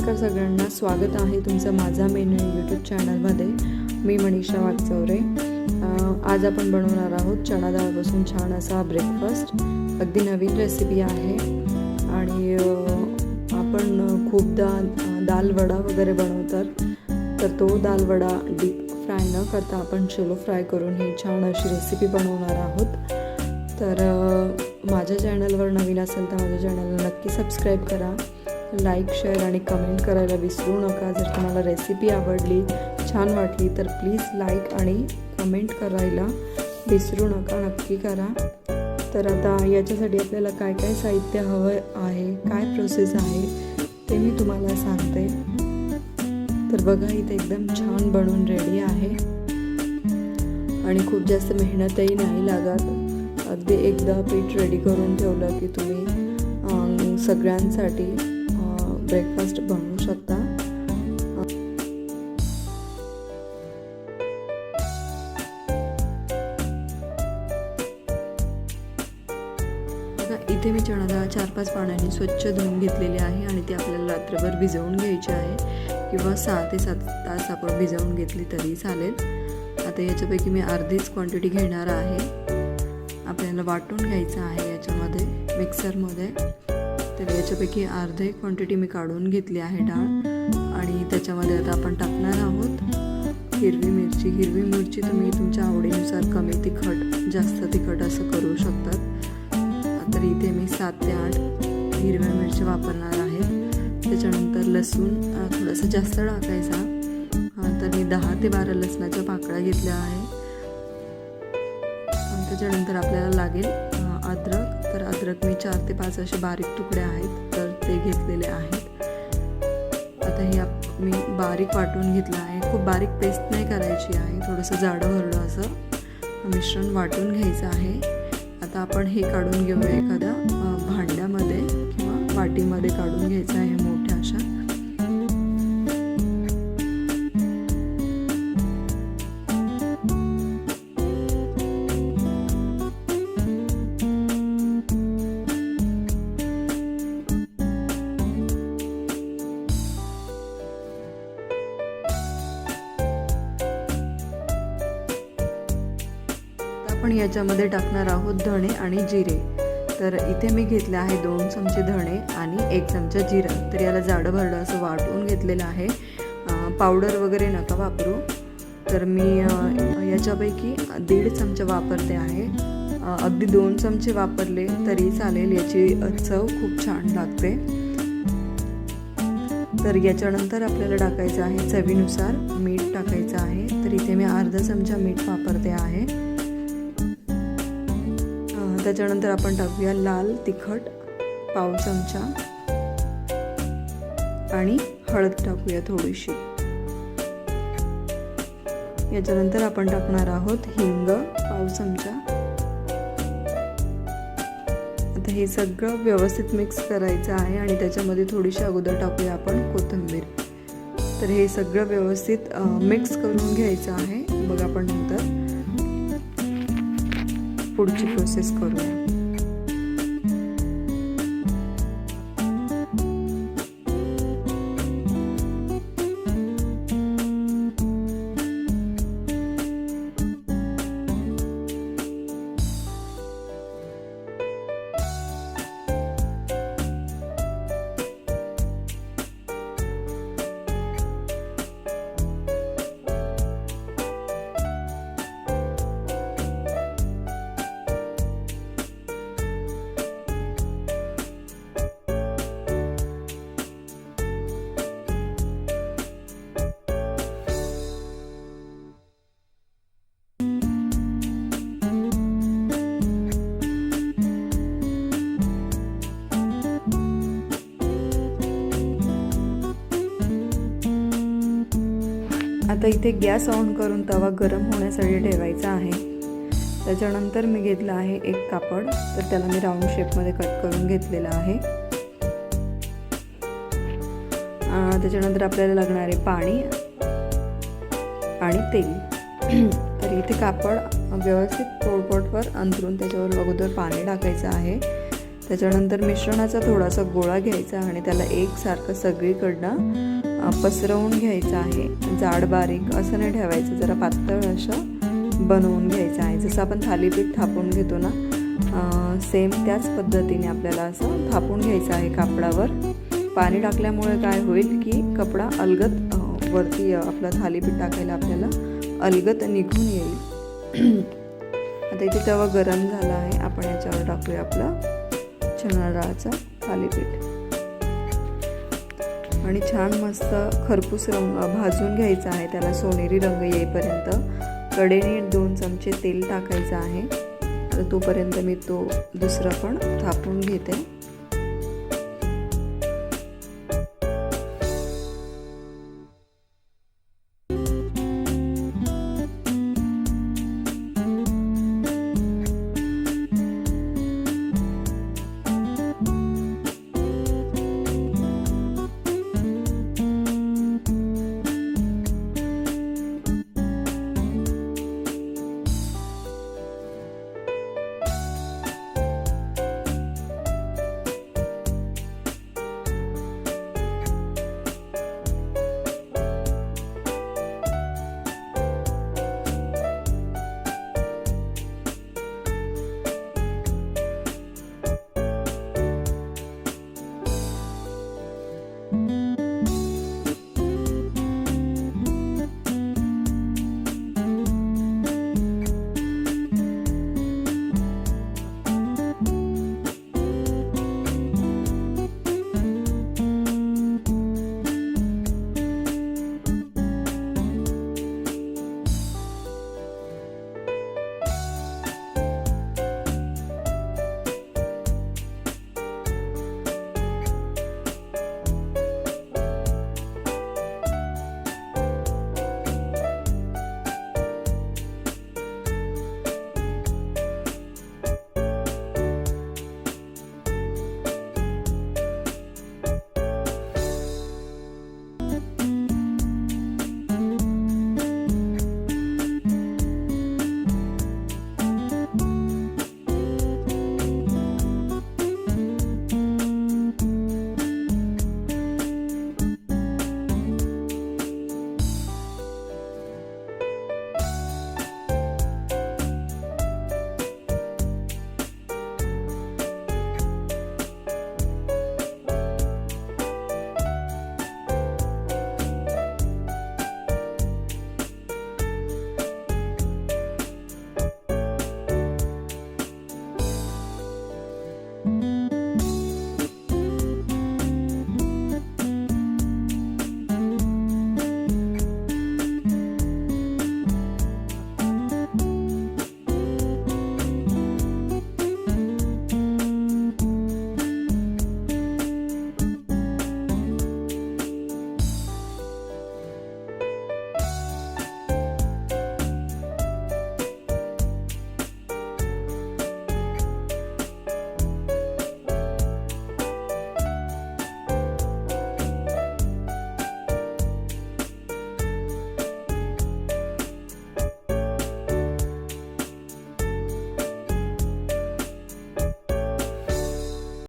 नमस्कार सगळ्यांना, स्वागत आहे तुमचं माझा मेनू यूट्यूब चॅनलमध्ये. मी मनीषा वागचौरे. आज आपण बनवणार आहोत चणा डाळपासून छान असा ब्रेकफास्ट. अगदी नवीन रेसिपी आहे आणि आपण खूपदा दाल वडा वगैरे बनवतात, तर तो दाल वडा डीप फ्राय न करता आपण शॅलो फ्राय करून ही छान अशी रेसिपी बनवणार आहोत. तर माझ्या चॅनलवर नवीन असेल तर माझ्या चॅनलला नक्की सबस्क्राईब करा, लाईक शेअर आणि कमेंट करायला विसरू नका. जर तुम्हाला रेसिपी आवडली, छान वाटली तर प्लीज लाईक आणि कमेंट करायला विसरू नका, नक्की करा. तर आता याच्यासाठी आपल्याला काय काय साहित्य हवं आहे, काय प्रोसेस आहे ते मी तुम्हाला सांगते. तर बघा, इथे एकदम छान बनवून रेडी आहे आणि खूप जास्त मेहनतही नाही लागत. अगदी एकदा पीठ रेडी करून ठेवलं की तुम्ही सगळ्यांसाठी ब्रेकफास्ट बनवू शकता. इथे मी चणा डाळ 4-5 पाण्याने स्वच्छ धुवून घेतलेली आहे आणि ती आपल्याला रात्रभर भिजवून घ्यायची आहे किंवा 6 ते 7 तास आपण भिजवून घेतली तरी चालेल. आता याच्यापैकी मी अर्धीच क्वांटिटी घेणार आहे. आपल्याला वाटून घ्यायचं आहे याच्यामध्ये मिक्सरमध्ये. तर याच्यापैकी अर्धी क्वांटिटी मी काढून घेतली आहे डाळ आणि त्याच्यामध्ये आता आपण टाकणार आहोत हिरवी मिरची. हिरवी मिरची तुम्ही तुमच्या आवडीनुसार कमी तिखट जास्त तिखट असं करू शकतात. तर इथे मी 7 ते 8 हिरव्या मिरच्या वापरणार आहे. त्याच्यानंतर लसूण थोडंसं जास्त टाकायचा. तर मी 10 ते 12 लसणाच्या पाकळ्या घेतल्या आहे. त्याच्यानंतर आपल्याला लागेल अद्रक. तर अद्रक मी 4 ते 5 असे बारीक तुकडे आहेत, तर ते घेतलेले आहेत. आता हे मी बारीक वाटून घेतलं आहे. खूप बारीक पेस्ट नाही करायची आहे, थोडंसं जाडं भरडं असं मिश्रण वाटून घ्यायचं आहे. आता आपण हे काढून घेऊया एखाद्या भांड्यामध्ये किंवा वाटीमध्ये काढून घ्यायचं आहे मोठ्या अशा. आपण याच्यामध्ये टाकणार आहोत धणे आणि जिरे. तर इथे मी घेतले आहे 2 चमचे धणे आणि 1 चमचा जिरं. तर याला जाडं भरडं असं वाटून घेतलेलं आहे. पावडर वगैरे नका वापरू. तर मी याच्यापैकी 1.5 चमचा वापरते आहे. अगदी 2 चमचे वापरले तरी चालेल, याची चव खूप छान लागते. तर याच्यानंतर आपल्याला टाकायचं आहे चवीनुसार मीठ टाकायचं आहे. तर इथे मी अर्धा चमचा मीठ वापरते आहे. त्याच्यानंतर आपण टाकूया लाल तिखट 1/2 चमचा आणि हळद टाकूया थोडीशी. याच्यानंतर आपण टाकणार आहोत हिंग 1/2 चमचा. आता हे सगळं व्यवस्थित मिक्स करायचं आहे आणि त्याच्यामध्ये थोडीशी अगोदर टाकूया आपण कोथिंबीर. तर हे सगळं व्यवस्थित मिक्स करून घ्यायचं आहे. मग आपण नंतर पुढची प्रोसेस करूया. आता इथे गॅस ऑन करून तवा गरम होण्यासाठी ठेवायचा आहे. त्याच्यानंतर मी घेतला आहे एक कापड. तर त्याला मी राऊंड शेपमध्ये कट करून घेतलेला आहे. त्याच्यानंतर आपल्याला लागणारे पाणी आणि तेल. तर इथे कापड व्यवस्थित पोळपाटवर अंथरून त्याच्यावर अगोदर पाणी टाकायचं आहे. त्याच्यानंतर मिश्रणाचा थोडासा गोळा घ्यायचा आणि त्याला एकसारखं सगळीकडनं पसरवून घ्यायचं आहे. जाड बारीक असं नाही ठेवायचं, जरा पातळ असं बनवून घ्यायचं आहे. जसं आपण थालीपीठ थापून घेतो ना, सेम त्याच पद्धतीने आपल्याला असं थापून घ्यायचं आहे कापडावर. पाणी टाकल्यामुळे काय होईल की कपडा अलगद वरती आपलं थालीपीठ टाकायला आपल्याला अलगद निघून येईल. आता इथे तवा गरम झाला आहे, आपण याच्यावर टाकूया आपलं चणा डाळचं थालीपीठ आणि छान मस्त खरपूस रंग भाजून घ्यायचा आहे. त्याला सोनेरी रंग येईपर्यंत कडेने 2 चमचे तेल टाकायचं आहे. तर तोपर्यंत मी तो दुसरा पण थापून घेते.